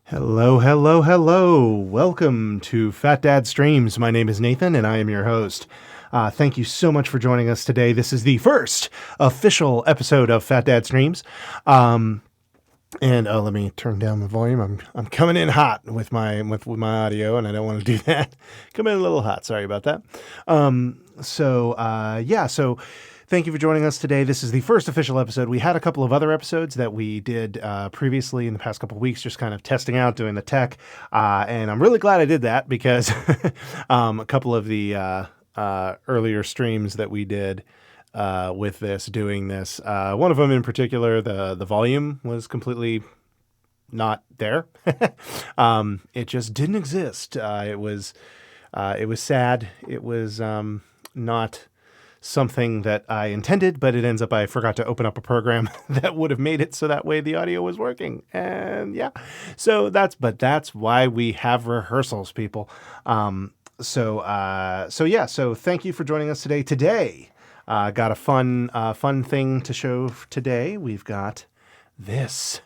Hello, hello, hello. Welcome to Fat Dad Streams. My name is Nathan, and I am your host. Thank you so much for joining us today. This is the first official episode of Fat Dad Streams. And let me turn down the volume. I'm coming in hot with my audio, and I don't want to do that. Come in a little hot. Sorry about that. So thank you for joining us today. This is the first official episode. We had a couple of other episodes that we did previously in the past couple of weeks, just kind of testing out, doing the tech. And I'm really glad I did that because a couple of the earlier streams that we did with doing this, one of them in particular, the volume was completely not there. It just didn't exist. It was sad. It was not something that I intended, but it ends up I forgot to open up a program that would have made it so that way the audio was working. And yeah, so that's why we have rehearsals, people. So thank you for joining us today. Today, got a fun thing to show today. We've got this.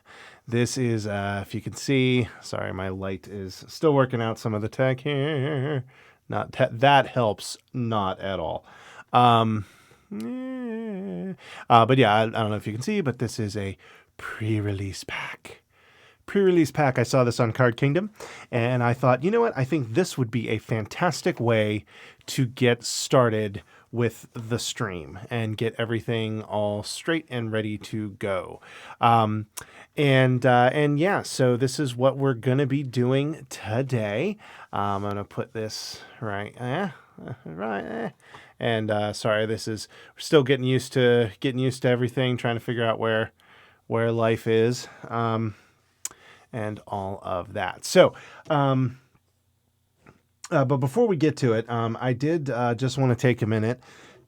This is, if you can see, sorry, my light is still working out some of the tech here. Not that helps not at all. But yeah, I don't know if you can see, but this is a pre-release pack. Pre-release pack. I saw this on Card Kingdom, and I thought, you know what? I think this would be a fantastic way to get started with the stream and get everything all straight and ready to go. And yeah, so this is what we're gonna be doing today. I'm gonna put this right. And sorry, we're still getting used to everything, trying to figure out where life is, and all of that. So, but before we get to it, I did just want to take a minute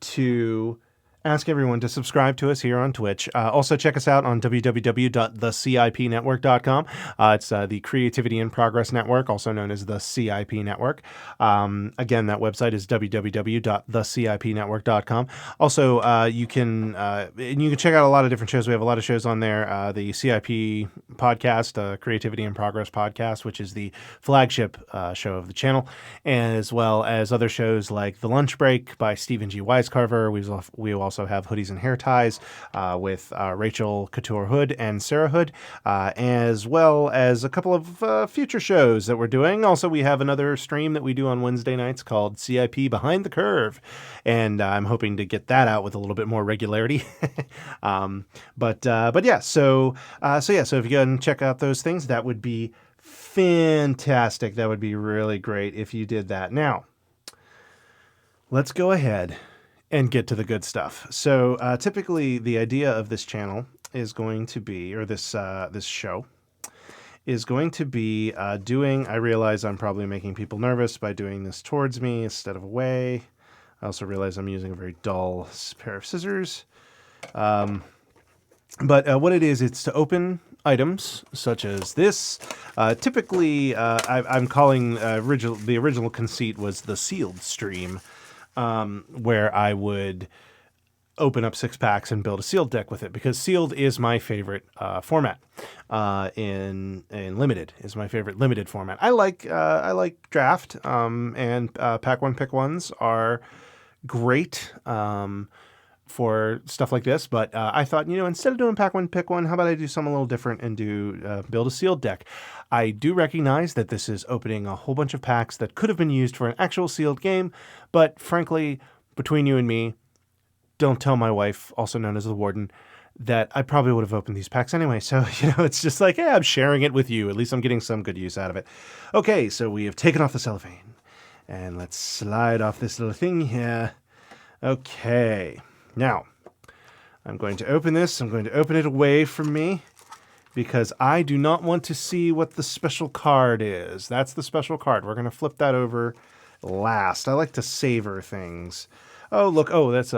to ask everyone to subscribe to us here on Twitch. Also, check us out on www.thecipnetwork.com. It's the Creativity in Progress Network, also known as the CIP Network. Again, that website is www.thecipnetwork.com. Also, you can check out a lot of different shows. We have a lot of shows on there. The CIP podcast, Creativity in Progress podcast, which is the flagship show of the channel, as well as other shows like The Lunch Break by Stephen G. Wisecarver. We also have Hoodies and Hair Ties with Rachel Couture Hood and Sarah Hood, as well as a couple of future shows that we're doing. Also, we have another stream that we do on Wednesday nights called CIP Behind the Curve, and I'm hoping to get that out with a little bit more regularity. But yeah, so if you go and check out those things, that would be fantastic. That would be really great if you did that. Now, let's go ahead and get to the good stuff. So typically the idea of this channel is going to be, or this show is going to be doing, I realize I'm probably making people nervous by doing this towards me instead of away. I also realize I'm using a very dull pair of scissors. But what it is, it's to open items such as this. Typically, I'm calling the original conceit was the sealed stream, where I would open up 6 packs and build a sealed deck with it, because sealed is my favorite format. In limited is my favorite limited format. I like draft, and pack one pick ones are great for stuff like this. But I thought, instead of doing pack one pick one, how about I do something a little different and build a sealed deck. I do recognize that this is opening a whole bunch of packs that could have been used for an actual sealed game, but frankly, between you and me, don't tell my wife, also known as the Warden, that I probably would have opened these packs anyway. So, it's just like, hey, I'm sharing it with you. At least I'm getting some good use out of it. Okay, so we have taken off the cellophane, and let's slide off this little thing here. Okay, now, I'm going to open this. I'm going to open it away from me, because I do not want to see what the special card is. That's the special card. We're going to flip that over last. I like to savor things. Oh, look. Oh, that's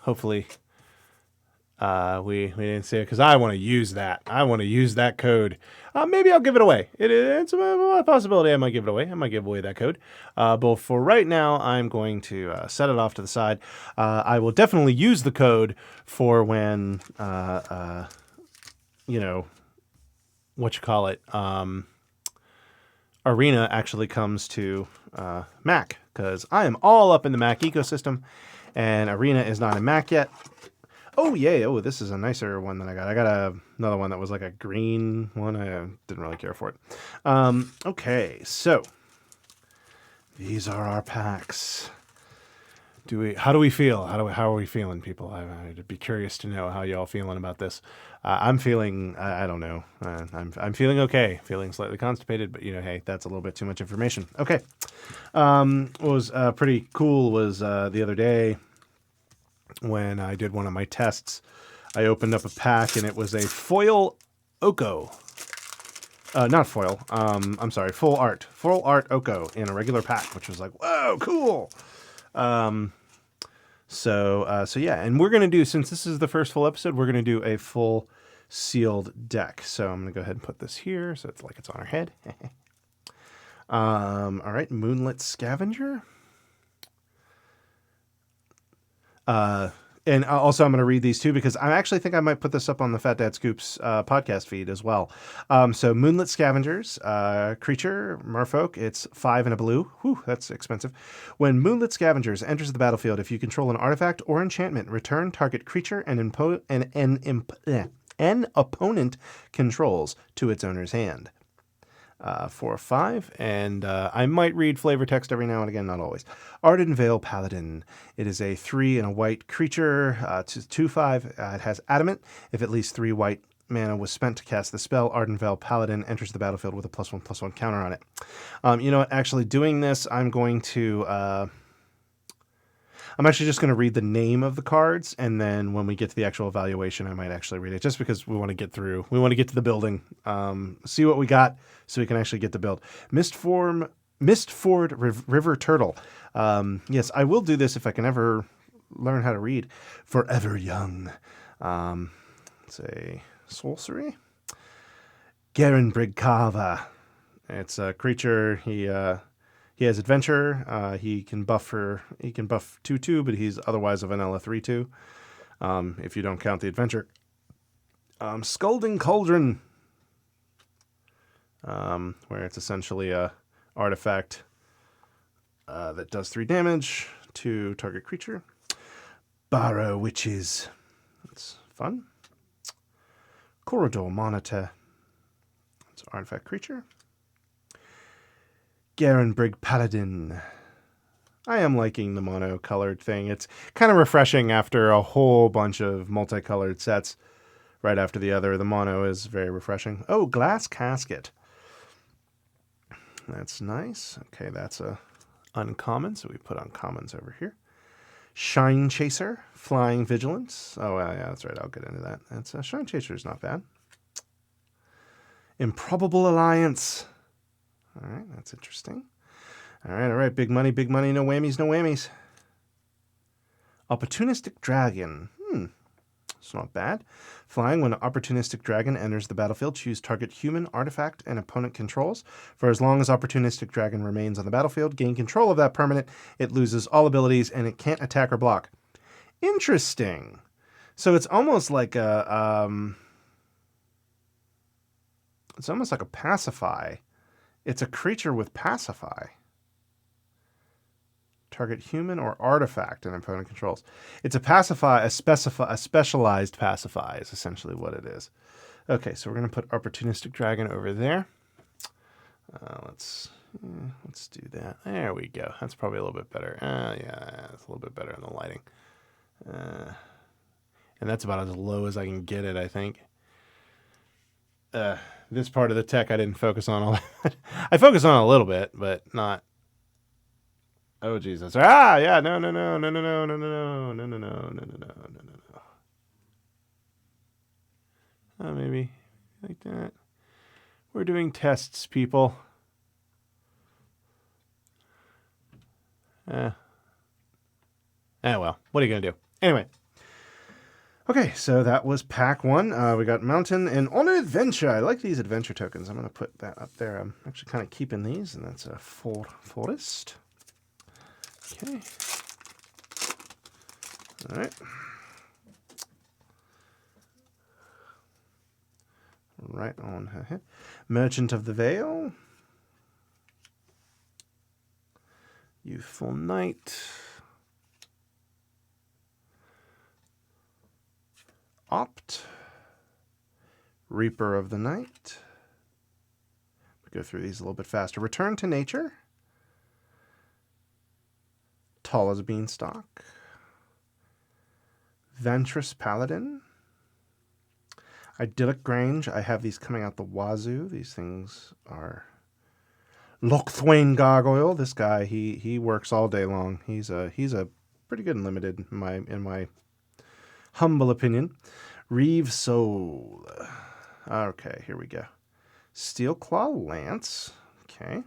hopefully we didn't see it, because I want to use that. I want to use that code. Maybe I'll give it away. It's a possibility I might give it away. I might give away that code. But for right now, I'm going to set it off to the side. I will definitely use the code for when, Arena actually comes to Mac, because I am all up in the Mac ecosystem, and Arena is not in Mac yet. Oh, yay. Oh, this is a nicer one than I got. I got another one that was like a green one. I didn't really care for it. Okay, so these are our packs. How do we feel? How are we feeling, people? I'd be curious to know how y'all feeling about this. I'm feeling, I don't know. I'm feeling okay. Feeling slightly constipated, but hey, that's a little bit too much information. Okay. What was pretty cool was the other day when I did one of my tests, I opened up a pack and it was a foil Oko. Not foil. I'm sorry, full art Oko in a regular pack, which was like, whoa, cool. So yeah, and we're going to do, since this is the first full episode, we're going to do a full sealed deck. So I'm going to go ahead and put this here so it's like it's on our head. All right, Moonlit Scavenger. And also I'm going to read these too, because I actually think I might put this up on the Fat Dad Scoops podcast feed as well. So Moonlit Scavengers, creature, merfolk, it's 5 and a blue. Whew, that's expensive. When Moonlit Scavengers enters the battlefield, if you control an artifact or enchantment, return target creature and an opponent controls to its owner's hand. 4 or 5, and I might read flavor text every now and again, not always. Ardenvale Paladin. It is a 3 and a white creature, 2/5. It has adamant. If at least 3 white mana was spent to cast the spell, Ardenvale Paladin enters the battlefield with a +1/+1 counter on it. You know what? Actually, doing this, I'm actually just going to read the name of the cards, and then when we get to the actual evaluation, I might actually read it, just because we want to get through. We want to get to the building, see what we got, so we can actually get the build. Mistford River Turtle. Yes, I will do this if I can ever learn how to read. Forever Young. It's a sorcery. Garen Brigkava. It's a creature. He has adventure. He can buff 2/2, but he's otherwise a vanilla 3/2. If you don't count the adventure. Scalding Cauldron, where it's essentially a artifact that does 3 damage to target creature. Barrow Witches. That's fun. Corridor Monitor. It's an artifact creature. Garenbrig Paladin. I am liking the mono-colored thing. It's kind of refreshing after a whole bunch of multicolored sets right after the other. The mono is very refreshing. Oh, Glass Casket. That's nice. Okay, that's a uncommon, so we put uncommons over here. Shine Chaser, Flying Vigilance. Oh, yeah, that's right. I'll get into that. That's Shine Chaser is not bad. Improbable Alliance. All right, that's interesting. All right. Big money, no whammies, no whammies. Opportunistic Dragon. It's not bad. Flying, when an Opportunistic Dragon enters the battlefield, choose target human, artifact, and opponent controls. For as long as Opportunistic Dragon remains on the battlefield, gain control of that permanent. It loses all abilities, and it can't attack or block. Interesting. So it's almost like a pacify. It's a creature with pacify. Target human or artifact and opponent controls. It's a pacify, a specialized pacify is essentially what it is. Okay, so we're going to put Opportunistic Dragon over there. Let's do that. There we go. That's probably a little bit better. Yeah, it's a little bit better in the lighting. And that's about as low as I can get it, I think. This part of the tech I didn't focus on all that. I focused on it a little bit, but not. Oh Jesus! Yeah, no. Maybe like that. We're doing tests, people. Well, what are you gonna do? Anyway. Okay, so that was pack 1. We got Mountain and On Adventure. I like these adventure tokens. I'm going to put that up there. I'm actually kind of keeping these, and that's a Forest. Okay. All right. right on her head. Merchant of the Veil. Youthful Knight. Opt. Reaper of the Night. Go through these a little bit faster. Return to Nature. Tall as a Beanstalk. Ventress Paladin. Idyllic Grange. I have these coming out the wazoo. These things are... Lochthwain Gargoyle. This guy, he works all day long. He's a pretty good and limited in my humble opinion. Reeve Soul. Okay, here we go. Steelclaw Lance. Okay.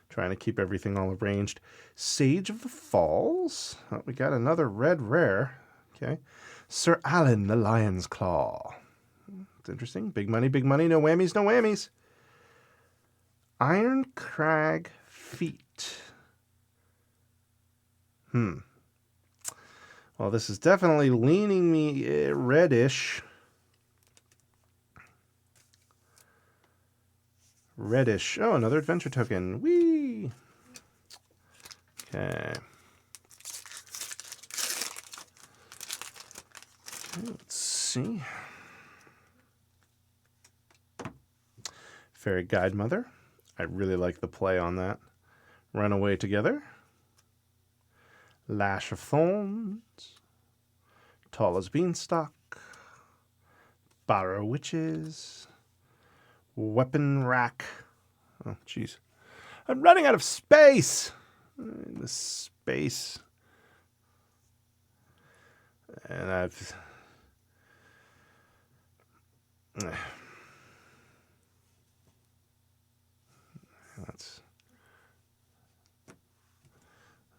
Trying to keep everything all arranged. Sage of the Falls. Oh, we got another red rare. Okay. Sir Alan the Lion's Claw. It's interesting. Big money, no whammies, no whammies. Iron Crag Feet. Well, this is definitely leaning me reddish. Reddish. Oh, another adventure token. Whee! Okay. Let's see. Fairy Guide Mother. I really like the play on that. Runaway Together. Lash of Thorns. Tall as Beanstalk. Barrow Witches. Weapon Rack. Oh, jeez. I'm running out of space! The space. And I've... That's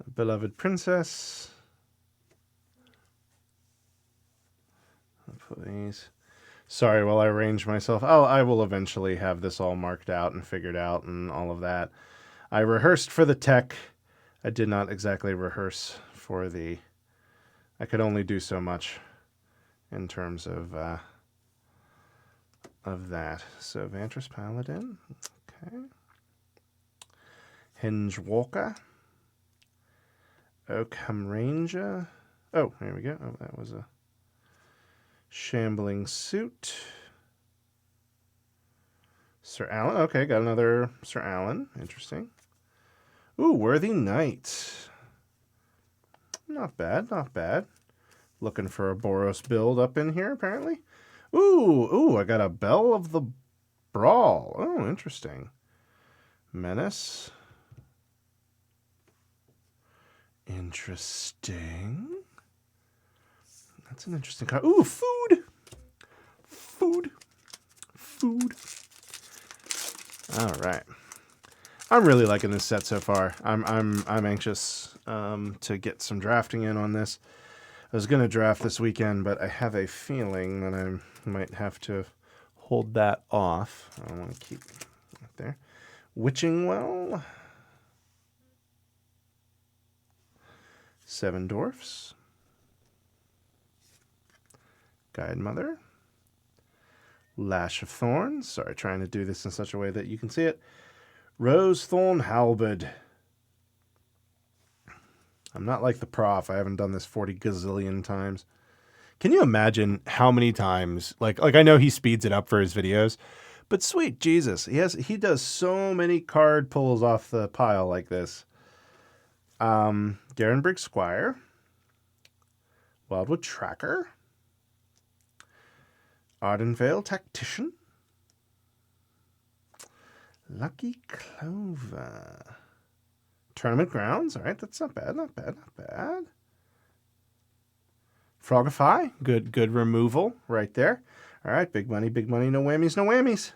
a beloved princess. I'll put these. Sorry, while I arrange myself. Oh, I will eventually have this all marked out and figured out and all of that. I rehearsed for the tech. I did not exactly rehearse for the... I could only do so much in terms of that. So, Ventress Paladin. Okay. Hinge Walker. Oakham Ranger. Oh, here we go. Oh, that was a Shambling Suit. Sir Alan. Okay, got another Sir Alan. Interesting. Ooh, Worthy Knight. Not bad, not bad. Looking for a Boros build up in here, apparently. Ooh, I got a Belle of the Brawl. Oh, interesting. Menace. Interesting. That's an interesting card. Ooh, food. Food. All right. I'm really liking this set so far. I'm anxious to get some drafting in on this. I was going to draft this weekend, but I have a feeling that I might have to hold that off. I don't want to keep it there. Witching Well. 7 Dwarfs. Guide Mother. Lash of Thorns. Sorry, trying to do this in such a way that you can see it. Rosethorn Halberd. I'm not like the prof. I haven't done this 40 gazillion times. Can you imagine how many times, like I know he speeds it up for his videos, but sweet Jesus, he does so many card pulls off the pile like this. Garenbrig Squire. Wildwood Tracker. Ardenvale Tactician. Lucky Clover. Tournament Grounds. All right, that's not bad, not bad. Frogify. Good removal right there. All right, big money, no whammies.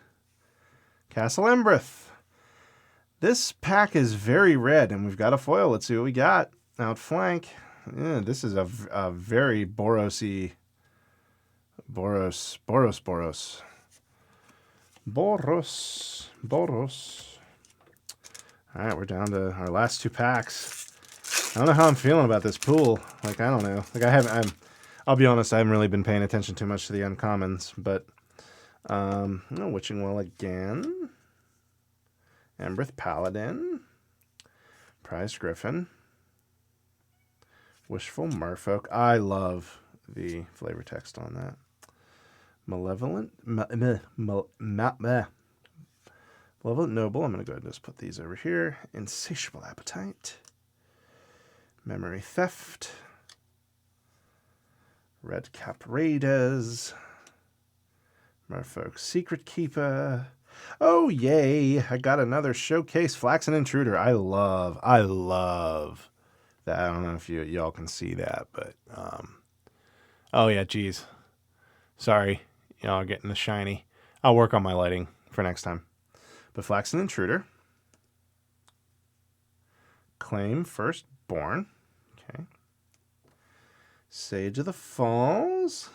Castle Embreth. This pack is very red, and we've got a foil. Let's see what we got. Outflank. Yeah, this is a very Boros-y. Boros. All right, we're down to our last 2 packs. I don't know how I'm feeling about this pool. Like, I don't know. Like, I'll be honest, I haven't really been paying attention too much to the uncommons, but Witching Well again. Embereth Paladin. Prize Griffin. Wishful Merfolk. I love the flavor text on that. Malevolent Malevolent Noble. I'm going to go ahead and just put these over here. Insatiable Appetite. Memory Theft. Red Cap Raiders. Merfolk Secret Keeper. Oh, yay. I got another Showcase Flaxen Intruder. I love that. I don't know if y'all can see that, but oh yeah, geez. Sorry, y'all are getting the shiny. I'll work on my lighting for next time. But Flaxen Intruder. Claim Firstborn. Okay. Sage of the Falls.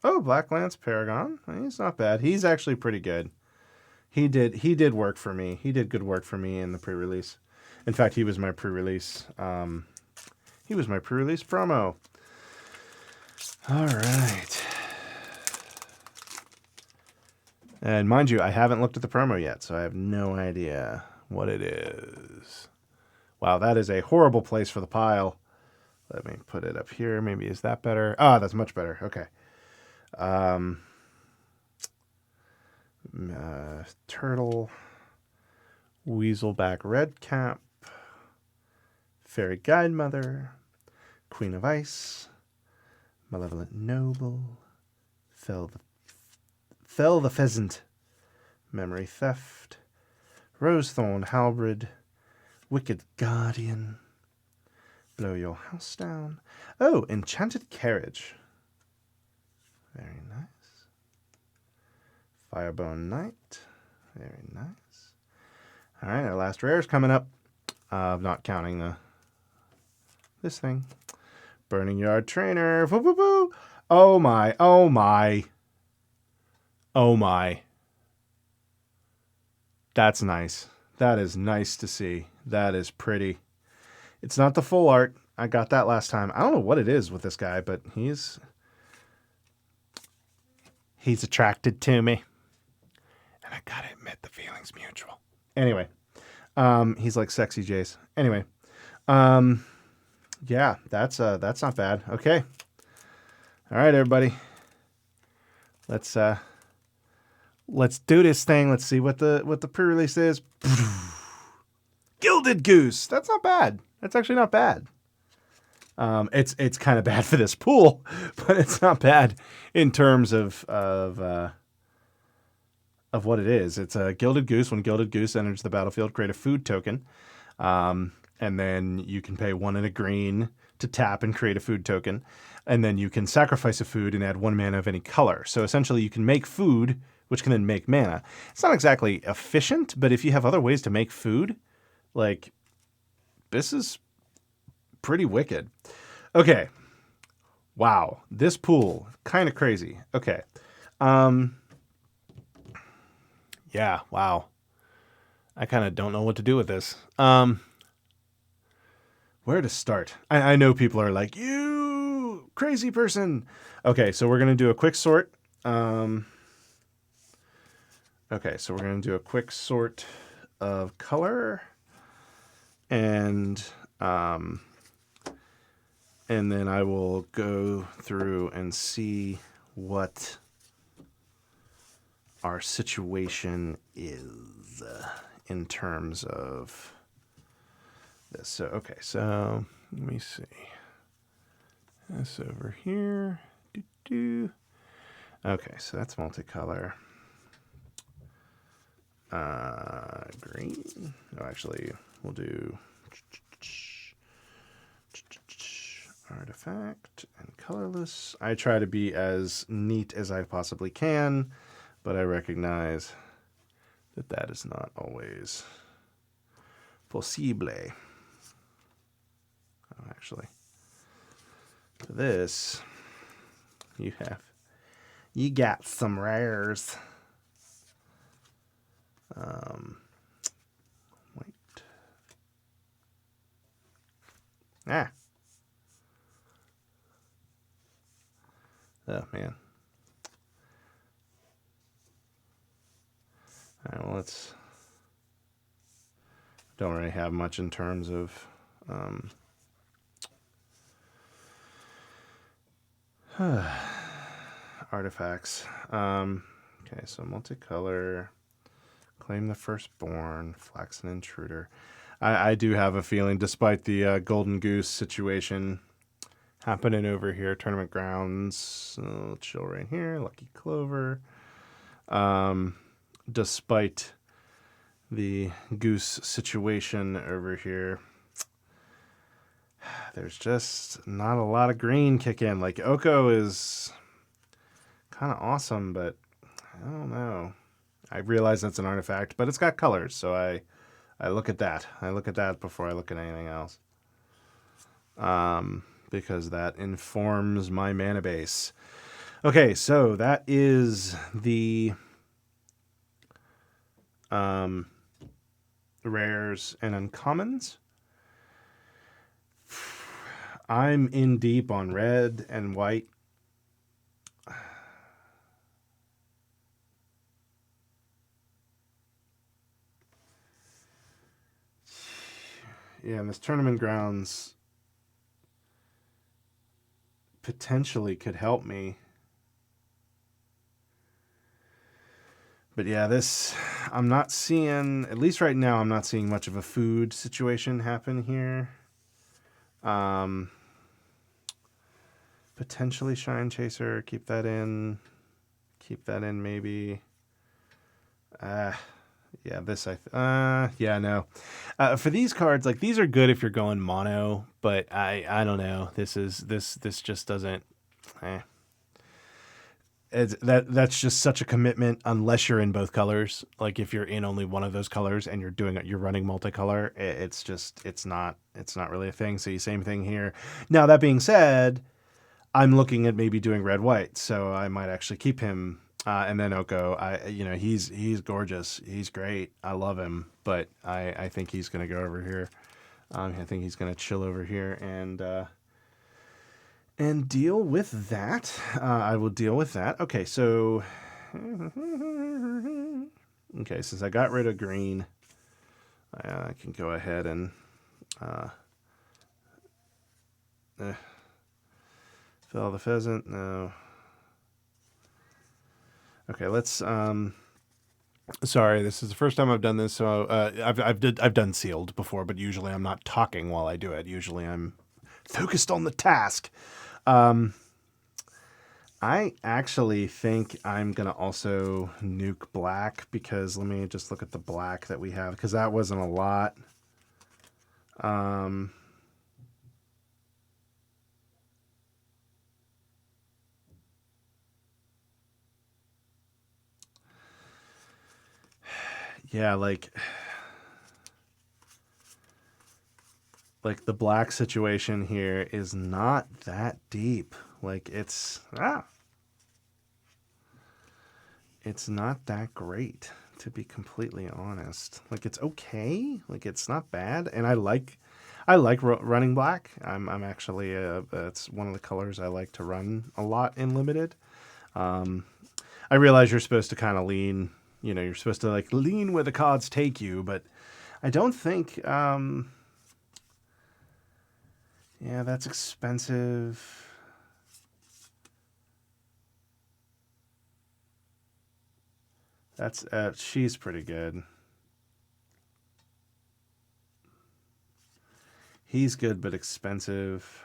Oh, Black Lance Paragon. He's not bad. He's actually pretty good. He did work for me. He did good work for me in the pre-release. In fact, he was my pre-release. He was my pre-release promo. All right. And mind you, I haven't looked at the promo yet, so I have no idea what it is. Wow, that is a horrible place for the pile. Let me put it up here. Maybe is that better? Ah, that's much better. Okay. Turtle, Weaselback Redcap, Fairy Guide Mother, Queen of Ice, Malevolent Noble, Fell the Pheasant, Memory Theft, Rosethorn Halberd, Wicked Guardian, Blow Your House Down. Oh, Enchanted Carriage. Very nice. Firebone Knight. Very nice. All right, our last rare is coming up. Not counting this thing. Burning Yard Trainer. Boo, boo, boo. Oh my, oh my. Oh my. That's nice. That is nice to see. That is pretty. It's not the full art. I got that last time. I don't know what it is with this guy, but he's attracted to me. And I gotta admit, the feeling's mutual. Anyway, he's like sexy Jace. Anyway, yeah, that's not bad. Okay, all right, everybody, let's do this thing. Let's see what the pre-release is. Gilded Goose. That's not bad. That's actually not bad. It's kind of bad for this pool, but it's not bad in terms of what it is. It's a Gilded Goose. When Gilded Goose enters the battlefield, create a food token. And then you can pay 1 and a green to tap and create a food token. And then you can sacrifice a food and add 1 mana of any color. So essentially you can make food, which can then make mana. It's not exactly efficient, but if you have other ways to make food, like, this is pretty wicked. Okay. Wow. This pool, kind of crazy. Okay. Yeah, wow. I kind of don't know what to do with this. Where to start? I know people are like, you crazy person. Okay, so we're going to do a quick sort. Okay, so we're going to do a quick sort of color. And then I will go through and see what our situation is in terms of this. So, okay, so let me see. This over here. Okay, so that's multicolor. Green. No, actually, we'll do artifact and colorless. I try to be as neat as I possibly can, but I recognize that that is not always possible. Oh, actually, for this, you got some rares. Wait. Ah. Oh, man. All right, well, let's... Don't really have much in terms of... artifacts. Okay, so multicolor, claim the firstborn, flaxen intruder. I do have a feeling, despite the golden goose situation happening over here, tournament grounds, chill right here, lucky clover. Despite the goose situation over here, there's just not a lot of green kick in. Like, Oko is kind of awesome, but I don't know. I realize that's an artifact, but it's got colors, so I look at that. I look at that before I look at anything else. Because that informs my mana base. Okay, so that is the rares and uncommons. I'm in deep on red and white. Yeah, and this tournament grounds potentially could help me. But yeah, this, I'm not seeing, at least right now, I'm not seeing much of a food situation happen here. Potentially Shine Chaser, keep that in maybe. Yeah, this, yeah, no. For these cards, like, these are good if you're going mono, but I don't know. This just doesn't, that's just such a commitment unless you're in both colors. Like, if you're in only one of those colors and you're running multicolor, it's not really a thing. So same thing here. Now, that being said, I'm looking at maybe doing red white, so I might actually keep him. And then Oko, he's gorgeous. He's great. I love him, but I think he's going to go over here. I think he's going to chill over here and deal with that. I will deal with that. Okay, so... Okay, since I got rid of green, I can go ahead and... Fell the pheasant, no. Okay, let's... Sorry, this is the first time I've done this, so I've done sealed before, but usually I'm not talking while I do it. Usually I'm focused on the task. I actually think I'm going to also nuke black, because let me just look at the black that we have, because that wasn't a lot. Yeah, like the black situation here is not that deep. Like, it's not that great, to be completely honest. Like, it's okay. Like, it's not bad, and I like running black. I'm actually it's one of the colors I like to run a lot in limited. I realize you're supposed to kind of lean. You're supposed to like lean where the cards take you, but I don't think. Yeah, that's expensive. That's she's pretty good. He's good, but expensive.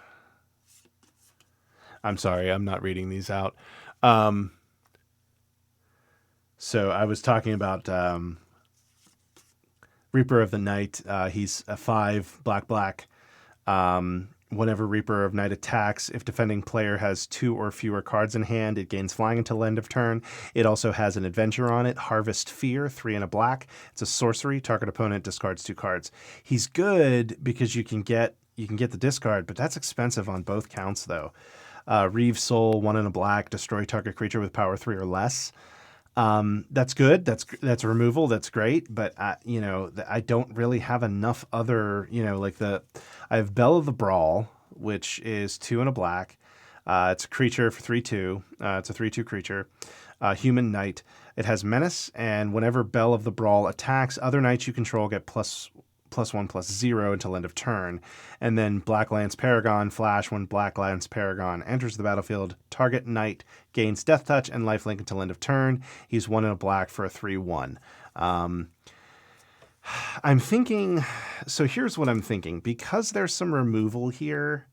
I'm sorry, I'm not reading these out. So I was talking about Reaper of the Night. He's a 5 black. Whenever Reaper of Night attacks, if defending player has 2 or fewer cards in hand, it gains flying until end of turn. It also has an adventure on it, Harvest Fear, 3 and a black. It's a sorcery. Target opponent discards 2 cards. He's good because you can get the discard, but that's expensive on both counts though. Reeve Soul, 1 and a black, destroy target creature with power 3 or less. That's good. That's a removal. That's great. But I don't really have enough other, I have Bell of the Brawl, which is 2 and a black. It's a creature for 3/2. It's a 3/2 creature. Human knight. It has menace, and whenever Bell of the Brawl attacks, other knights you control get +1/+0 until end of turn. And then Black Lance Paragon flash. When Black Lance Paragon enters the battlefield, target knight gains death touch and lifelink until end of turn. He's 1 in a black for a 3/1. I'm thinking, so here's what I'm thinking. Because there's some removal here,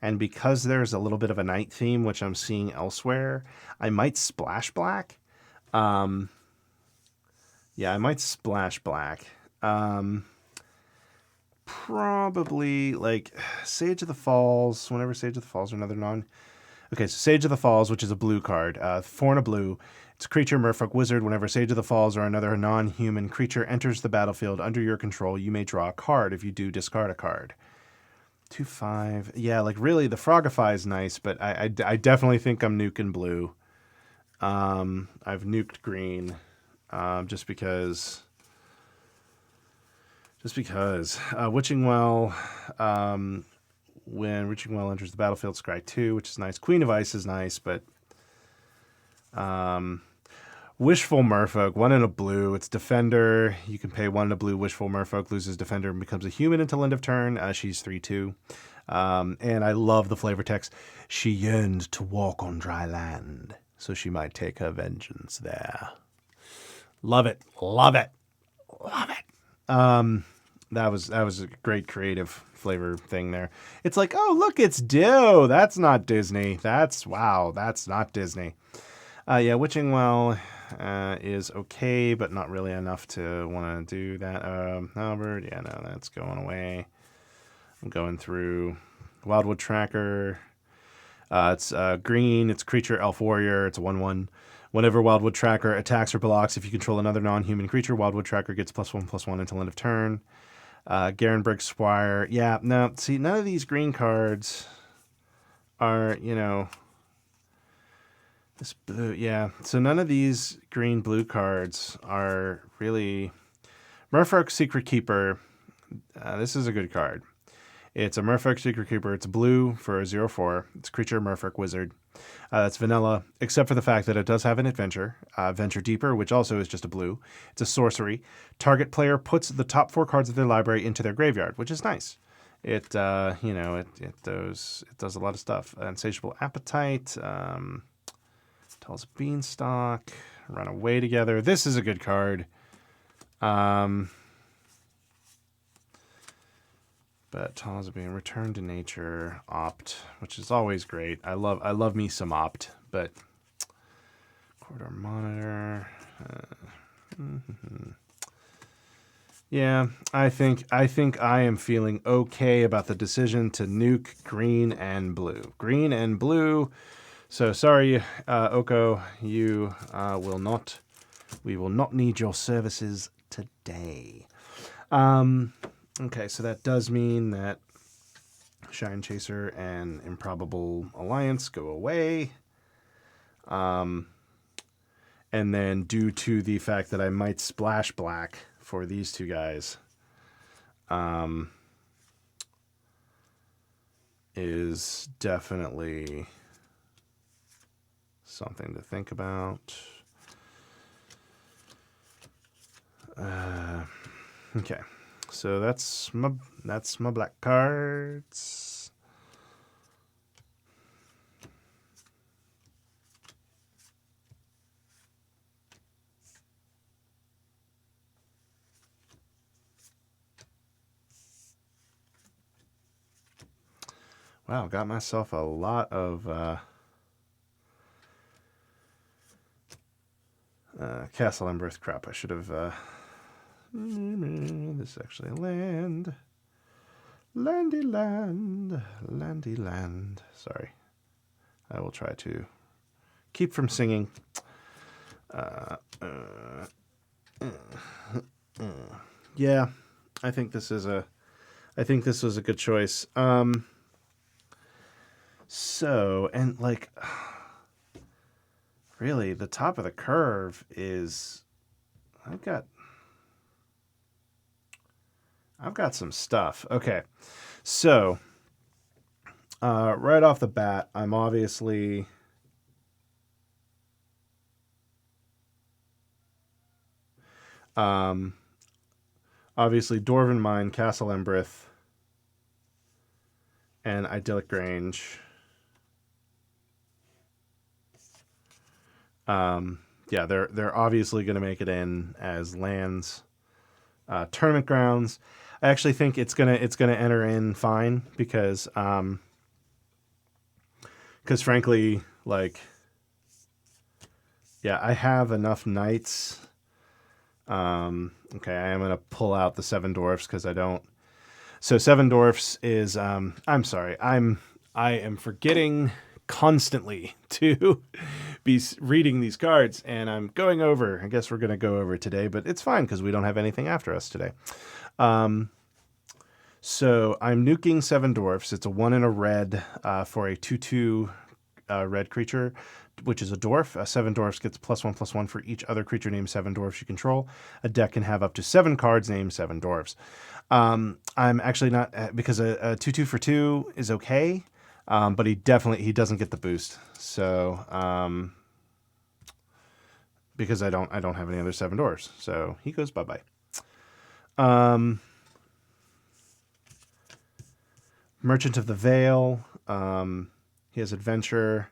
and because there's a little bit of a night theme, which I'm seeing elsewhere, I might splash black. Yeah, I might splash black. Probably like Sage of the Falls. Whenever Sage of the Falls or another non. Okay, so Sage of the Falls, which is a blue card, 4 and a blue. It's a creature, Merfolk Wizard. Whenever Sage of the Falls or another non-human creature enters the battlefield under your control, you may draw a card. If you do, discard a card. 2/5. Yeah, like really, the Frogify is nice, but I definitely think I'm nuking blue. I've nuked green, just because. Witching Well, when Witching Well enters the battlefield, scry 2, which is nice. Queen of Ice is nice, but Wishful Merfolk, 1 in a blue. It's Defender. You can pay 1 in a blue. Wishful Merfolk loses Defender and becomes a human until end of turn. She's 3/2. And I love the flavor text. She yearned to walk on dry land, so she might take her vengeance there. Love it. Love it. Love it. That was a great creative flavor thing there. It's like, oh, look, it's Dio. That's not Disney. That's not Disney. Yeah, Witching Well is okay, but not really enough to want to do that. Albert, yeah, no, that's going away. I'm going through Wildwood Tracker. It's green. It's creature, elf warrior. It's a 1/1. Whenever Wildwood Tracker attacks or blocks, if you control another non-human creature, Wildwood Tracker gets +1/+1 until end of turn. Garenberg Squire. Yeah, no, see, none of these green cards are, this blue. Yeah, so none of these green-blue cards are really... Merfolk Secret Keeper. This is a good card. It's a Merfolk Secret Keeper. It's blue for a 0/4. It's creature, Merfolk Wizard. That's vanilla, except for the fact that it does have an adventure, Venture Deeper, which also is just a blue. It's a sorcery. Target player puts the top 4 cards of their library into their graveyard, which is nice. It does a lot of stuff. Insatiable Appetite, Tells Beanstalk, Run Away Together. This is a good card. But Tall's being Return to Nature, Opt, which is always great. I love me some Opt, but Corridor Monitor. Yeah, I think I am feeling okay about the decision to nuke green and blue. Green and blue. So sorry, Oko, you we will not need your services today. Okay, so that does mean that Shine Chaser and Improbable Alliance go away. And then due to the fact that I might splash black for these two guys, is definitely something to think about. Okay. So that's my black cards. Wow, got myself a lot of Castle Emberth crap. I should have this is actually a land. Landy land. Sorry. I will try to keep from singing. Yeah, I think this was a good choice. So, and like, really, the top of the curve is, I've got some stuff. Okay, so right off the bat, I'm obviously Dwarven Mine, Castle Embrith, and Idyllic Grange. Yeah, they're obviously going to make it in as lands. Tournament grounds. I actually think it's gonna enter in fine because frankly, like, yeah, I have enough knights. Okay, I am gonna pull out the 7 dwarfs because I don't. So 7 dwarfs is I'm sorry, I am forgetting constantly to be reading these cards, and I'm going over. I guess we're gonna go over today, but it's fine because we don't have anything after us today. So I'm nuking 7 dwarfs. It's a 1 and a red for a 2/2 red creature, which is a dwarf. 7 dwarfs gets +1/+1 for each other creature named 7 dwarfs you control. A deck can have up to 7 cards named 7 dwarfs. I'm actually not, because a 2/2 for 2 is okay, but he doesn't get the boost. So because I don't have any other 7 dwarfs, so he goes bye bye. Merchant of the Veil. He has adventure.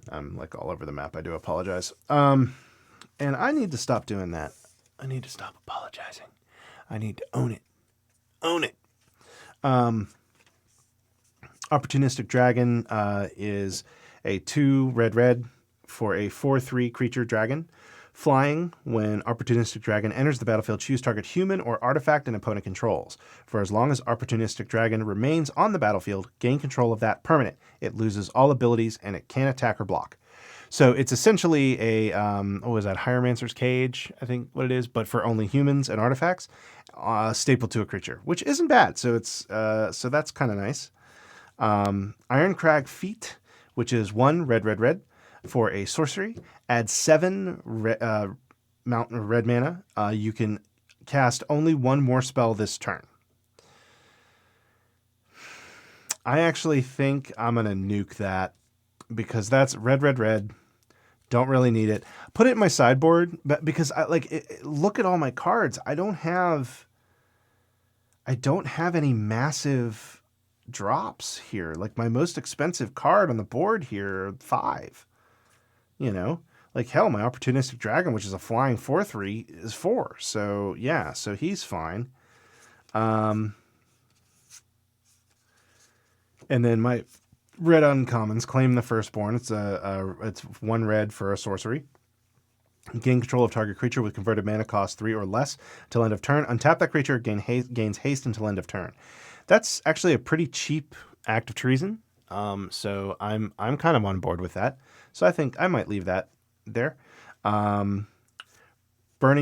I'm like all over the map. I do apologize. And I need to stop doing that. I need to stop apologizing. I need to own it. Own it. Opportunistic Dragon is a 2 red for a 4/3 creature dragon. Flying, when Opportunistic Dragon enters the battlefield, choose target human or artifact an opponent controls. For as long as Opportunistic Dragon remains on the battlefield, gain control of that permanent. It loses all abilities and it can't attack or block. So it's essentially a, what was that, Hieromancer's Cage, I think what it is, but for only humans and artifacts, stapled to a creature, which isn't bad. So it's so that's kind of nice. Ironcrag Feet, which is 1 red for a sorcery. Add 7 mountain red mana. You can cast only 1 more spell this turn. I actually think I'm going to nuke that because that's red. Don't really need it. Put it in my sideboard, but because I look at all my cards. I don't have any massive drops here. Like my most expensive card on the board here, 5. You know, like hell, my Opportunistic Dragon, which is a flying 4/3, is 4. So yeah, so he's fine. And then my red uncommons, Claim the Firstborn. It's it's 1 red for a sorcery. Gain control of target creature with converted mana cost 3 or less till end of turn. Untap that creature, gains haste until end of turn. That's actually a pretty cheap act of treason. So I'm kind of on board with that. So I think I might leave that there. Burning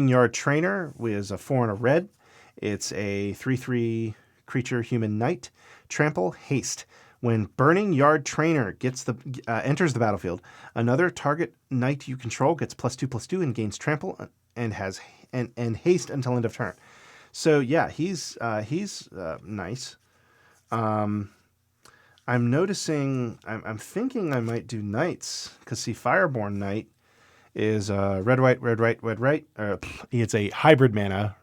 Yard Trainer is a 4 and a red. It's a 3/3 creature human knight. Trample, haste. When Burning Yard Trainer enters the battlefield, another target knight you control gets +2/+2 and gains trample and has haste until end of turn. So yeah, he's nice. I'm noticing. I'm thinking I might do knights because see, Fireborn Knight is red white. It's a hybrid mana.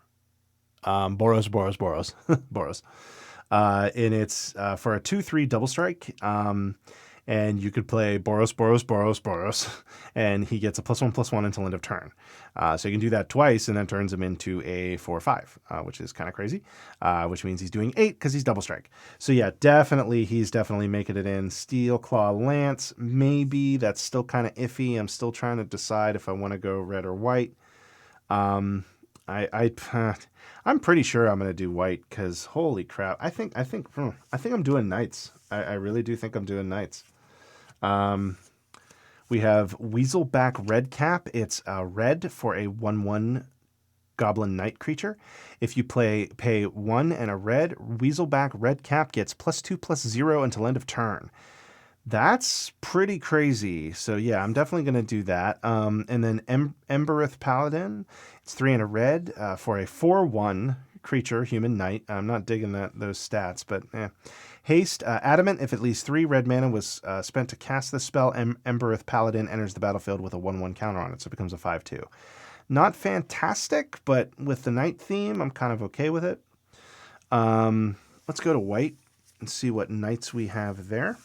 Boros. Boros. And it's for a 2/3 double strike. And you could play Boros, and he gets a +1/+1 until end of turn. So you can do that twice, and that turns him into a 4/5, which is kind of crazy. Which means he's doing 8 because he's double strike. So yeah, he's definitely making it in. Steel Claw Lance, maybe. That's still kind of iffy. I'm still trying to decide if I want to go red or white. I'm pretty sure I'm going to do white because holy crap, I think I'm doing knights. I really do think I'm doing knights. We have Weaselback Redcap. It's red for a 1/1 Goblin Knight creature. If you pay 1 and a red, Weaselback Redcap gets +2/+0 until end of turn. That's pretty crazy. So yeah, I'm definitely going to do that. And then Embereth Paladin. It's 3 and a red for a 4/1 creature, human knight. I'm not digging those stats, but Haste, Adamant. If at least 3 red mana was spent to cast this spell, Embereth Paladin enters the battlefield with a 1/1 counter on it, so it becomes a 5/2. Not fantastic, but with the night theme, I'm kind of okay with it. Let's go to white and see what knights we have there.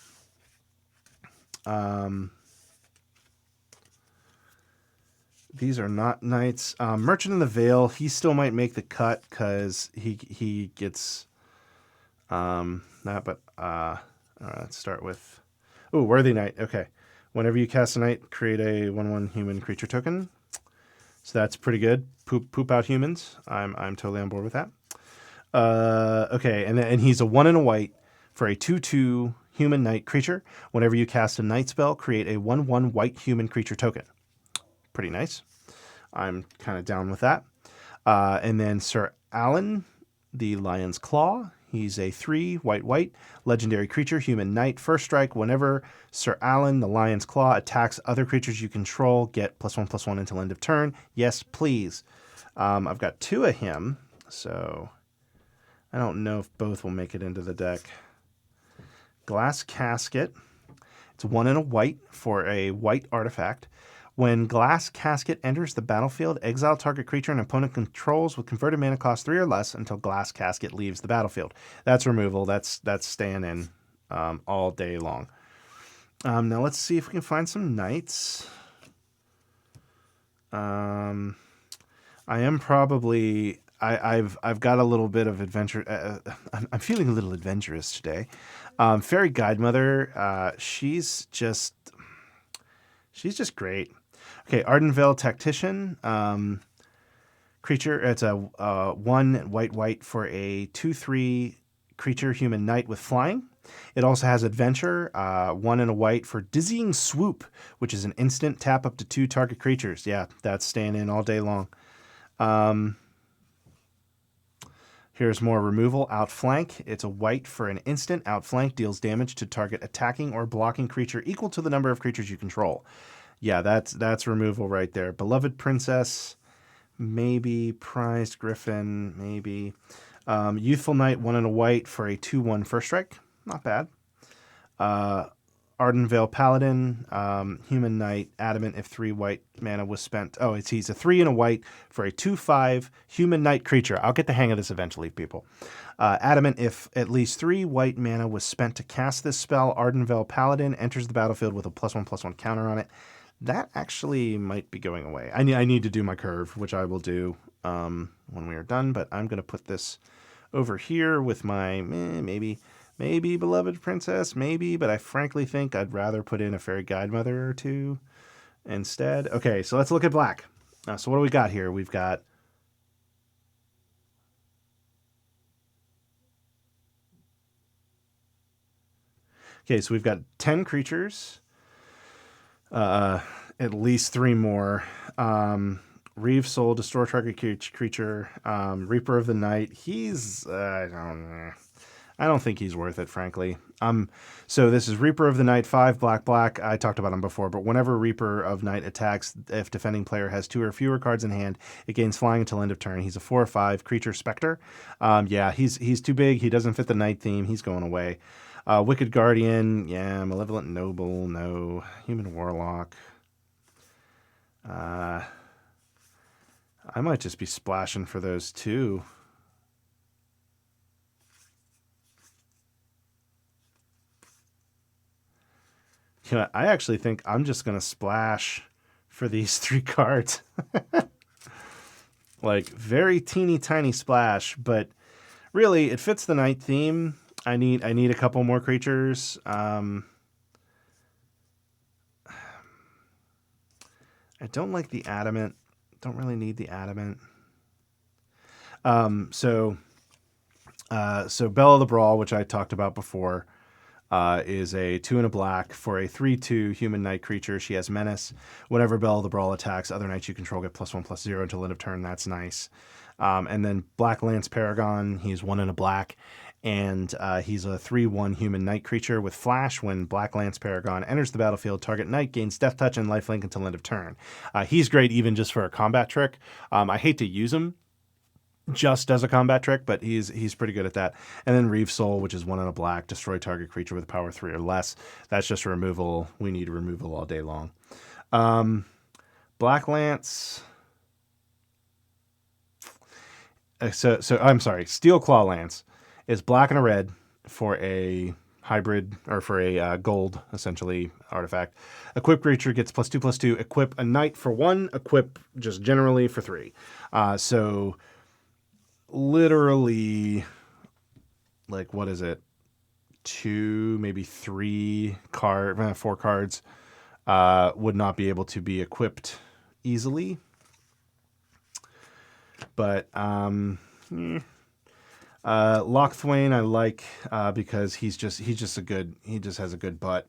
These are not knights. Merchant in the Veil, he still might make the cut because he gets that, but let's start with Worthy Knight. Okay. Whenever you cast a knight, create a 1/1 human creature token. So that's pretty good. Poop out humans. I'm totally on board with that. Okay, and he's a 1 and a white for a 2/2 human knight creature. Whenever you cast a night spell, create a 1/1 white human creature token. Pretty nice. I'm kind of down with that. And then Sir Alan, the Lion's Claw. He's a 3 white legendary creature, human knight. First strike. Whenever Sir Alan, the Lion's Claw, attacks other creatures you control, get +1/+1 until end of turn. Yes, please. I've got 2 of him, so I don't know if both will make it into the deck. Glass Casket. It's 1 and a white for a white artifact. When Glass Casket enters the battlefield, exile target creature an opponent controls with converted mana cost 3 or less until Glass Casket leaves the battlefield. That's removal. That's staying in all day long. Now let's see if we can find some knights. I am probably I've got a little bit of adventure. I'm feeling a little adventurous today. Fairy Guidemother. She's just great. Okay, Ardenvale Tactician, creature. It's a 1 white for a 2/3 creature human knight with flying. It also has Adventure, 1 and a white for Dizzying Swoop, which is an instant tap up to 2 target creatures. Yeah, that's staying in all day long. Here's more removal. Outflank. It's a white for an instant. Outflank deals damage to target attacking or blocking creature equal to the number of creatures you control. Yeah, that's removal right there. Beloved Princess, maybe. Prized Griffin, maybe. Youthful Knight, 1 and a white for a 2/1 first strike. Not bad. Ardenvale Paladin, Human Knight, Adamant if 3 white mana was spent. He's a 3 and a white for a 2/5 Human Knight creature. I'll get the hang of this eventually, people. Adamant if at least 3 white mana was spent to cast this spell, Ardenvale Paladin enters the battlefield with a +1/+1 counter on it. That actually might be going away. I need to do my curve, which I will do when we are done, but I'm going to put this over here with my maybe Beloved Princess, maybe, but I frankly think I'd rather put in a Fairy Guidemother or 2 instead. Okay, so let's look at black. So what do we got here? We've got so we've got 10 creatures. At least 3 more. Reeve Soul, Destroy Target Creature. Reaper of the Night. He's I don't think he's worth it, frankly. So this is Reaper of the Night, 5 black. I talked about him before, but whenever Reaper of Night attacks, if defending player has 2 or fewer cards in hand, it gains flying until end of turn. He's a 4/5 creature specter. Yeah, he's too big. He doesn't fit the night theme. He's going away. Wicked Guardian, yeah. Malevolent Noble, no. Human Warlock. I might just be splashing for those 2. You know, I actually think I'm just going to splash for these 3 cards. Like, very teeny tiny splash, but really, it fits the night theme. I need a couple more creatures. I don't like the Adamant. Don't really need the Adamant. So Belle of the Brawl, which I talked about before, is a 2 and a black for a 3/2 human knight creature. She has Menace. Whenever Belle of the Brawl attacks, other knights you control get +1/+0 until end of turn. That's nice. And then Black Lance Paragon, he's 1 and a black. And he's a 3/1 human knight creature with flash. When Black Lance Paragon enters the battlefield, target knight gains death touch and lifelink until end of turn. He's great even just for a combat trick. I hate to use him just does a combat trick, but he's pretty good at that. And then Reeve Soul, which is 1 and a black, destroy target creature with power 3 or less. That's just a removal. We need removal all day long. Black Lance. So I'm sorry. Steel Claw Lance is black and a red for a hybrid, or for a gold, essentially, artifact. Equip creature gets +2/+2. Equip a knight for 1. Equip just generally for 3. So literally, like, what is it? 2, maybe 3 4 cards would not be able to be equipped easily. But Lochthwain I like because he just has a good butt.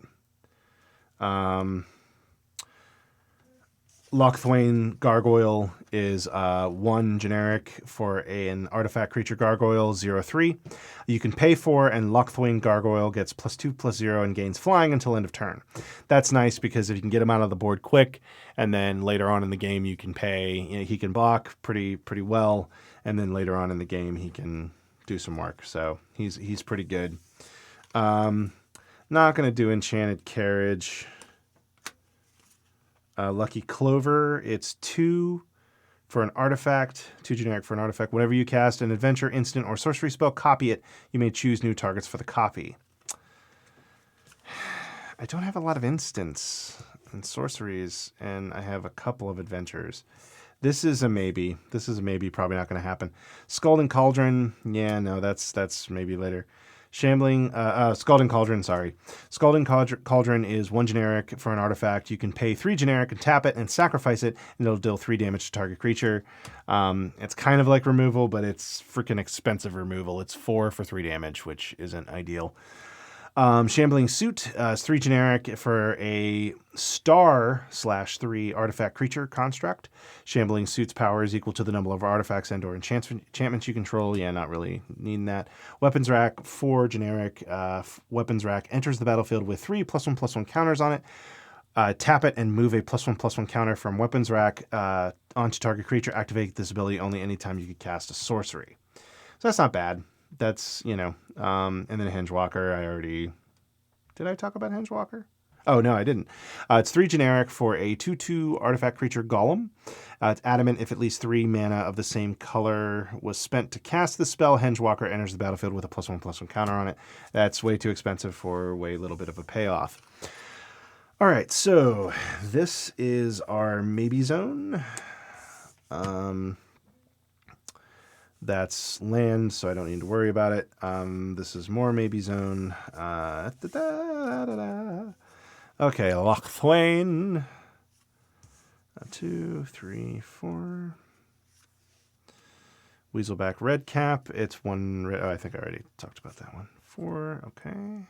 Lochthwain Gargoyle is 1 generic for an artifact creature gargoyle, 0/3. You can pay for, and Lochthwain Gargoyle gets +2/+0 and gains flying until end of turn. That's nice because if you can get him out of the board quick, and then later on in the game you can pay, he can block pretty well, and then later on in the game he can do some work. So he's pretty good. Not going to do Enchanted Carriage. Lucky Clover, it's 2 for an artifact, 2 generic for an artifact. Whenever you cast an adventure, instant, or sorcery spell, copy it. You may choose new targets for the copy. I don't have a lot of instants and sorceries, and I have a couple of adventures. This is a maybe. Probably not going to happen. Scalding Cauldron, yeah, no, that's maybe later. Scalding Cauldron, sorry. Scalding Cauldron is 1 generic for an artifact. You can pay 3 generic and tap it and sacrifice it, and it'll deal 3 damage to target creature. It's kind of like removal, but it's freaking expensive removal. It's 4 for 3 damage, which isn't ideal. Shambling Suit is 3 generic for a star/3 artifact creature construct. Shambling Suit's power is equal to the number of artifacts and/or enchantments you control. Yeah, not really needing that. Weapons Rack, 4 generic. Weapons Rack enters the battlefield with 3 +1/+1 counters on it. Tap it and move a +1/+1 counter from Weapons Rack onto target creature. Activate this ability only anytime you can cast a sorcery. So that's not bad. That's, and then Hengewalker, did I talk about Hengewalker? Oh, no, I didn't. It's 3 generic for a 2/2 artifact creature golem. It's adamant if at least 3 mana of the same color was spent to cast the spell. Hengewalker enters the battlefield with a +1/+1 counter on it. That's way too expensive for way little bit of a payoff. All right, so this is our maybe zone. That's land, so I don't need to worry about it. This is more maybe zone. Okay, Lochthwain. 2, 3, 4. Weaselback Redcap. It's 1 red. Oh, I think I already talked about that one. 4. Okay.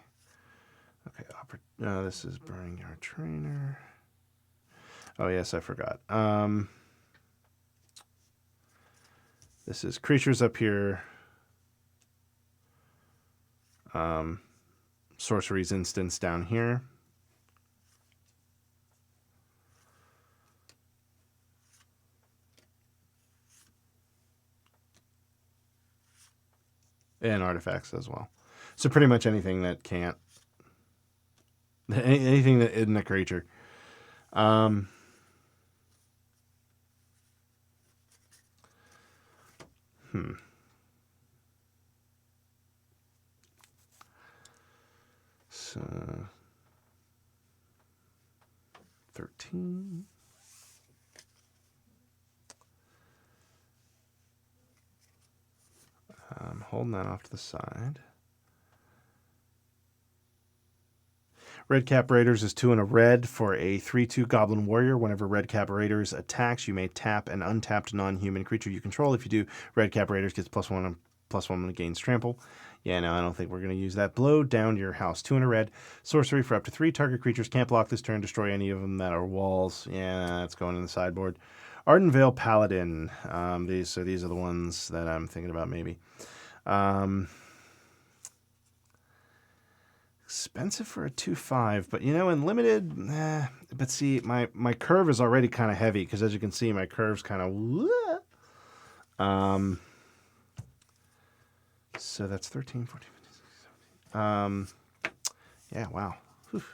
Okay. This is Burning Yard Trainer. Oh yes, I forgot. This is creatures up here. Sorcery's instance down here. And artifacts as well. So pretty much anything that can't. Anything that isn't a creature. So 13. I'm holding that off to the side. Redcap Raiders is 2 and a red for a 3/2 Goblin Warrior. Whenever Redcap Raiders attacks, you may tap an untapped non-human creature you control. If you do, Redcap Raiders gets +1 and +1 and gains trample. Yeah, no, I don't think we're going to use that. Blow down your house. 2 and a red. Sorcery for up to 3 target creatures. Can't block this turn. Destroy any of them that are walls. Yeah, that's going in the sideboard. Ardenvale Paladin. These are the ones that I'm thinking about maybe. Expensive for a 2/5, but in limited, but see, my curve is already kind of heavy because as you can see, my curve's kind of So that's 13, 14, 15, 16, 17. Yeah, wow. Whew.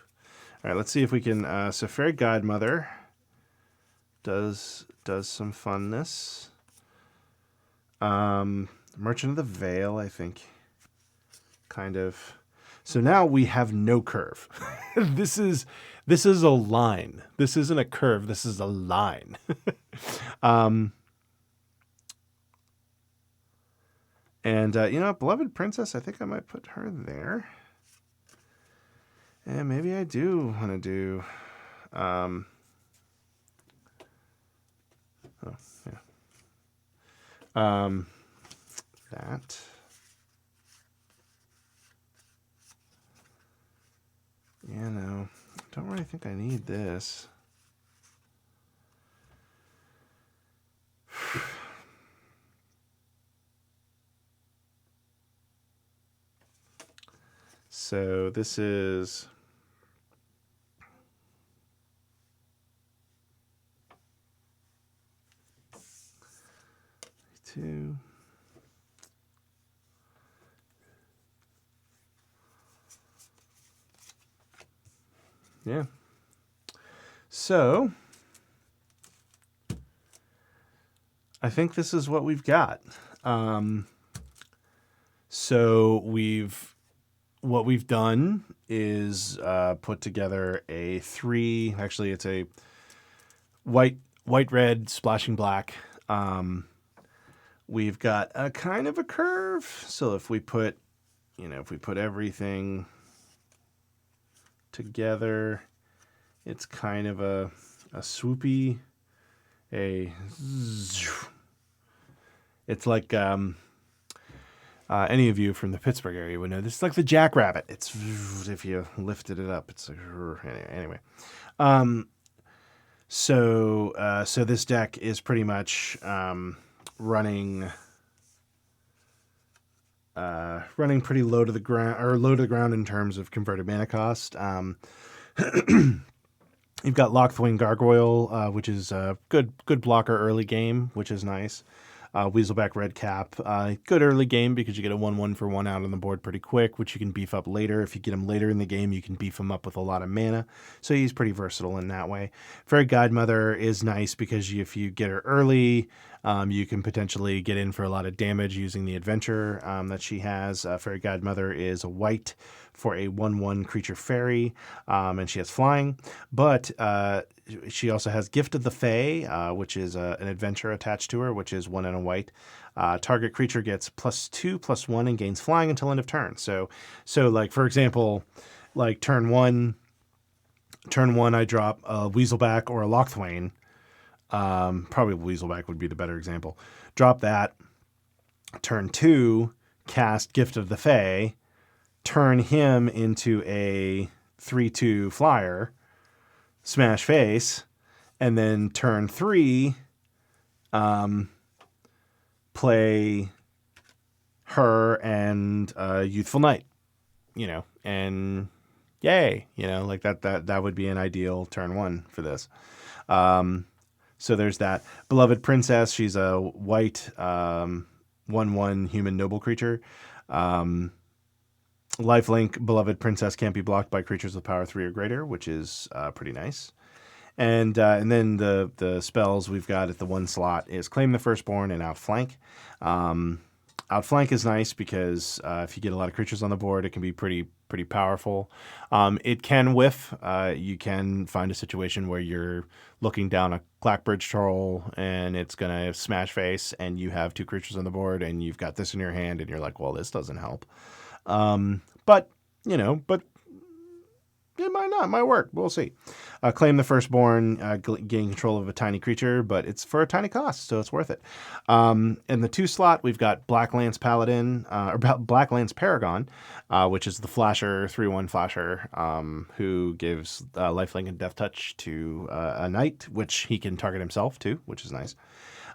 All right, let's see if we can. So Fairy Godmother does some funness. Merchant of the Veil, I think, kind of. So now we have no curve. This is a line. This isn't a curve. This is a line. And Beloved Princess, I think I might put her there. And maybe I do want to do. Oh yeah. That. Yeah, no. Don't really think I need this. So this is 2. Yeah. So I think this is what we've got. So what we've done is put together a 3. Actually, it's a white, red, splashing black. We've got a kind of a curve. So if we put everything together, it's kind of a swoopy, it's like any of you from the Pittsburgh area would know this is like the Jackrabbit. It's if you lifted it up, it's like, anyway. So this deck is pretty much running pretty low to the ground in terms of converted mana cost. You've got Lochthwain Gargoyle, which is a good blocker early game, which is nice. Weaselback Redcap, good early game because you get a 1/1 for 1 out on the board pretty quick, which you can beef up later. If you get him later in the game, you can beef him up with a lot of mana. So he's pretty versatile in that way. Fairy Godmother is nice because if you get her early, you can potentially get in for a lot of damage using the adventure that she has. Fairy Godmother is a white for a 1/1 creature fairy, and she has flying. But she also has Gift of the Fae, which is an adventure attached to her, which is 1 and a white. Target creature gets +2/+1 and gains flying until end of turn. So like for example, like turn one, I drop a Weaselback or a Lochthwain. Probably Weaselback would be the better example. Drop that. Turn 2, cast Gift of the Fae. Turn him into a 3/2 flyer. Smash face, and then turn 3, play her and Youthful Knight, and yay, like that would be an ideal turn 1 for this. So there's that. Beloved Princess, she's a white 1/1 human noble creature. Lifelink, Beloved Princess can't be blocked by creatures with power 3 or greater, which is pretty nice. And then the spells we've got at the 1 slot is Claim the Firstborn and Outflank. Outflank is nice because if you get a lot of creatures on the board, it can be pretty powerful. It can whiff. You can find a situation where you're looking down a Clackbridge Troll and it's going to smash face and you have 2 creatures on the board and you've got this in your hand and you're like, well, this doesn't help. But it might not. It might work. We'll see. Claim the Firstborn, gain control of a tiny creature, but it's for a tiny cost, so it's worth it. In the 2 slot, we've got Blacklands Paladin, or Blacklands Paragon, which is the flasher, 3/1 flasher, who gives lifelink and death touch to a knight, which he can target himself too, which is nice.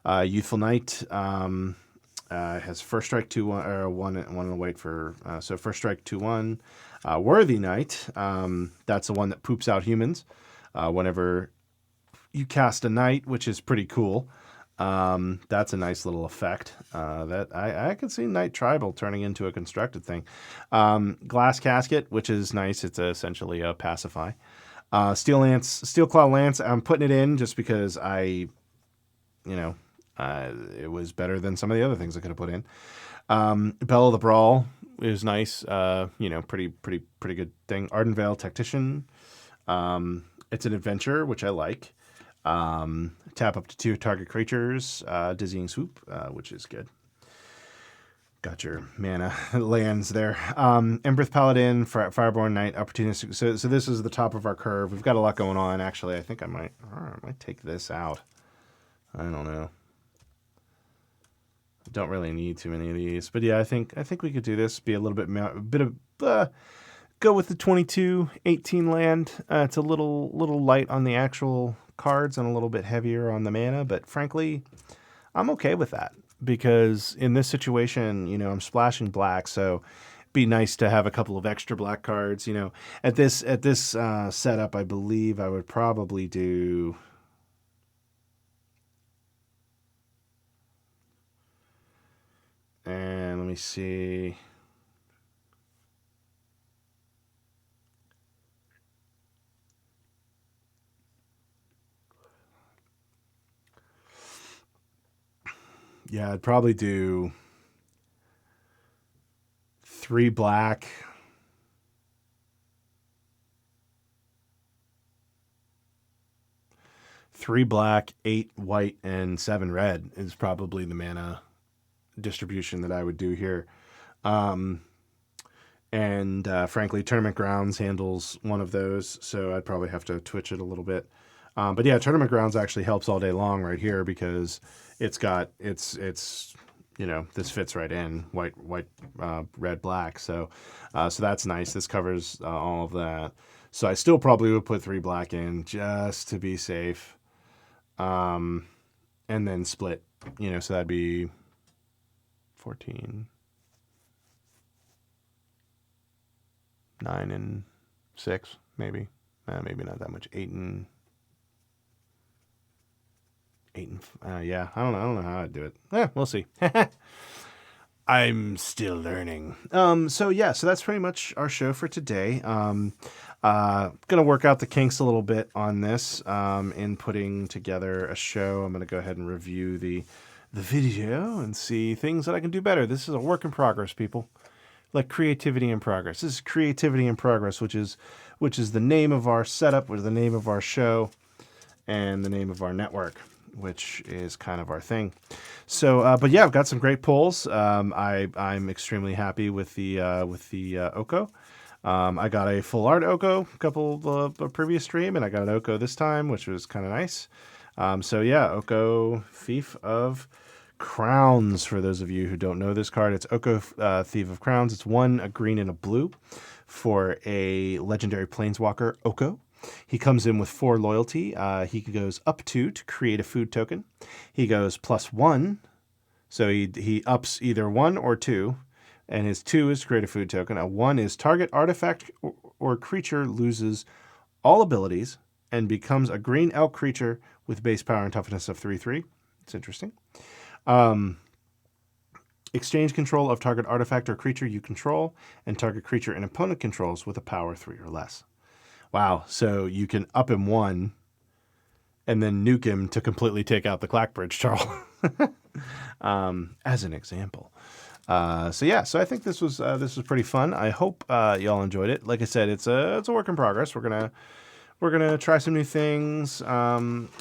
Youthful Knight has first strike 2/1, or 1 and a white for so first strike 2/1. Worthy Knight, that's the one that poops out humans whenever you cast a knight, which is pretty cool. That's a nice little effect. That I could see Night Tribal turning into a constructed thing. Glass Casket, which is nice. It's essentially a pacify. Steel Claw Lance. I'm putting it in just because it was better than some of the other things I could have put in. Bell of the Brawl is nice. Pretty good thing. Ardenvale Tactician. It's an adventure, which I like. Tap up to 2 target creatures. Dizzying Swoop, which is good. Got your mana lands there. Embereth Paladin, Fireborn Knight, Opportunistic. So this is the top of our curve. We've got a lot going on. Actually, I think I might take this out. I don't know. Don't really need too many of these, but yeah, I think we could do this. Be a bit of go with the 22-18 land. It's a little light on the actual cards and a little bit heavier on the mana, but frankly, I'm okay with that because in this situation, I'm splashing black, so it'd be nice to have a couple of extra black cards. At this setup, I believe I would probably do. And let me see. Yeah, I'd probably do 3 black. 3 black, 8 white, and 7 red is probably the mana distribution that I would do here. Frankly, Tournament Grounds handles one of those, so I'd probably have to twitch it a little bit. But yeah, Tournament Grounds actually helps all day long right here because it's this fits right in white, red, black. So that's nice. This covers all of that. So I still probably would put 3 black in just to be safe. And then split, so that'd be 14, 9 and 6, maybe. Maybe not that much. 8 and yeah. I don't know how I'd do it. We'll see. I'm still learning. So that's pretty much our show for today. Gonna work out the kinks a little bit on this in putting together a show. I'm gonna go ahead and review the video and see things that I can do better. This is a work in progress, people. Like creativity in progress. This is creativity in progress, which is the name of our setup, which is the name of our show, and the name of our network, which is kind of our thing. So, but yeah, I've got some great polls. I'm extremely happy with the Oko. I got a full art Oko a couple of previous stream, and I got an Oko this time, which was kind of nice. Oko Thief of Crowns. For those of you who don't know this card, it's Oko Thief of Crowns. It's 1, a green and a blue for a legendary planeswalker, Oko. He comes in with 4 loyalty. He goes up 2 to create a food token. He goes +1, so he ups either 1 or 2, and his 2 is to create a food token. A 1 is target artifact or creature loses all abilities and becomes a green elk creature with base power and toughness of 3/3. It's interesting. Exchange control of target artifact or creature you control and target creature an opponent controls with a power 3 or less. Wow, so you can up him 1 and then nuke him to completely take out the Clackbridge Charl, as an example. So I think this was pretty fun. I hope y'all enjoyed it. Like I said, it's a work in progress. We're gonna try some new things.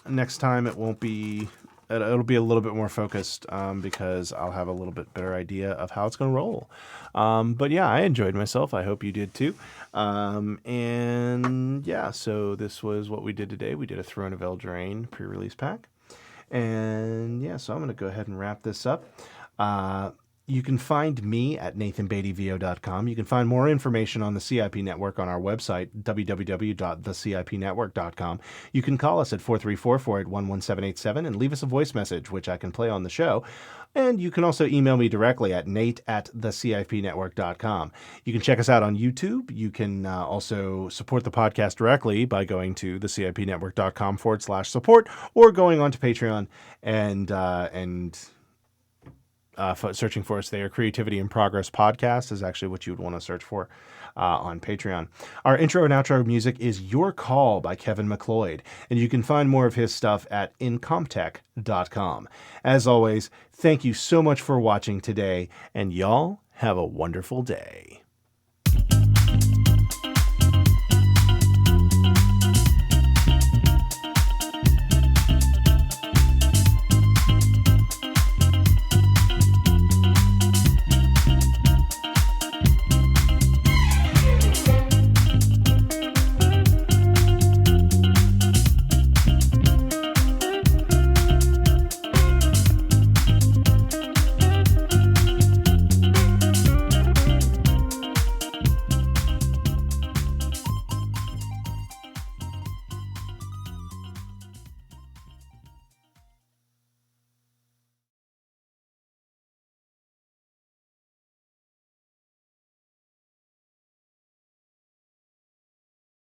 Next time it'll be a little bit more focused because I'll have a little bit better idea of how it's gonna roll. But yeah, I enjoyed myself. I hope you did too. So this was what we did today. We did a Throne of Eldraine pre-release pack. And yeah, so I'm going to go ahead and wrap this up. You can find me at nathanbeattyvo.com. You can find more information on the CIP Network on our website, www.thecipnetwork.com. You can call us at 434-481-1787 and leave us a voice message, which I can play on the show. And you can also email me directly at nate@thecipnetwork.com. You can check us out on YouTube. You can also support the podcast directly by going to thecipnetwork.com/support or going on to Patreon and searching for us there. Creativity in Progress Podcast is actually what you would want to search for on Patreon. Our intro and outro music is Your Call by Kevin MacLeod, and you can find more of his stuff at incomptech.com. As always, thank you so much for watching today, and y'all have a wonderful day.